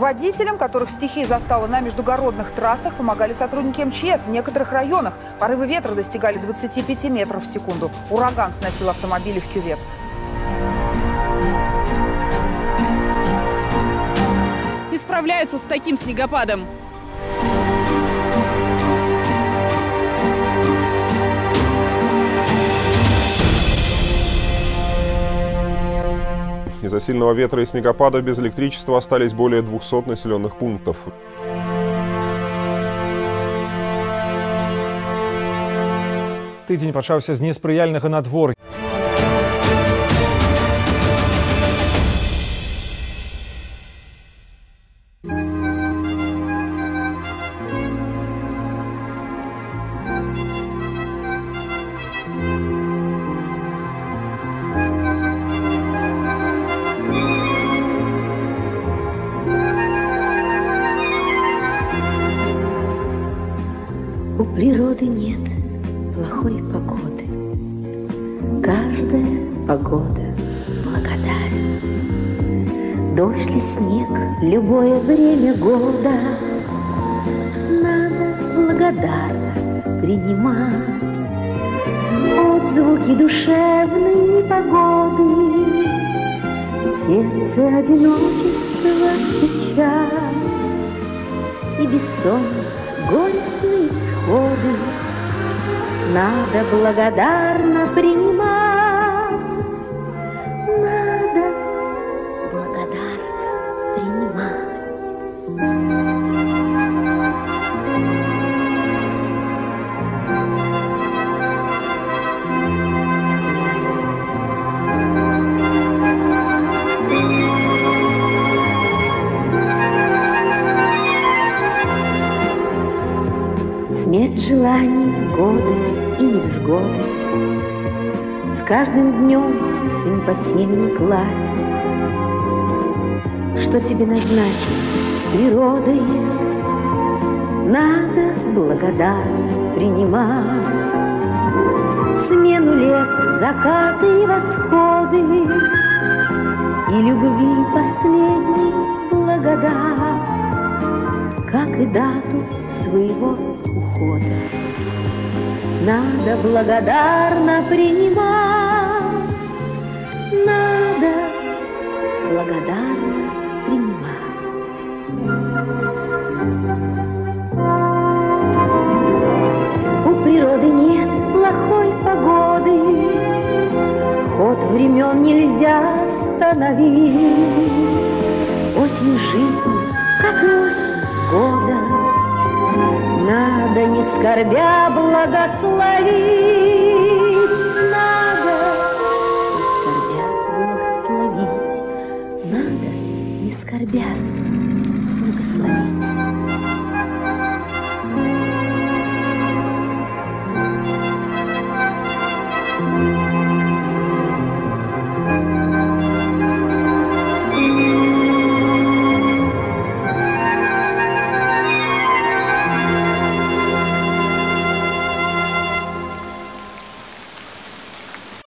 Водителям, которых стихия застала на междугородных трассах, помогали сотрудники МЧС. В некоторых районах порывы ветра достигали 25 метров в секунду. Ураган сносил автомобили в кювет. Не справляются с таким снегопадом. Из-за сильного ветра и снегопада без электричества остались более 200 населенных пунктов. Тыдзень пачаўся з неспрыяльнага надвор'я. У природы нет плохой погоды. Каждая погода — благодать. Дождь ли снег, любое время года надо благодарно принимать. Отзвуки душевной непогоды, в сердце одиночество печаль и бессонница, горестные всходы надо благодарно принимать. Надо благодарно принимать. Смерть желаний, годы и невзгоды, с каждым днем все непосильней кладь. Что тебе назначено природой, надо благодарно принимать. В смену лет закаты и восходы, и любви последней благодать, как и дату своего ухода надо благодарно принимать. Надо благодарно принимать. У природы нет плохой погоды, ход времен нельзя остановить. Осень жизни, как и осень года, надо, не скорбя, благословить. Надо, не скорбя, благословить. Надо, не скорбя.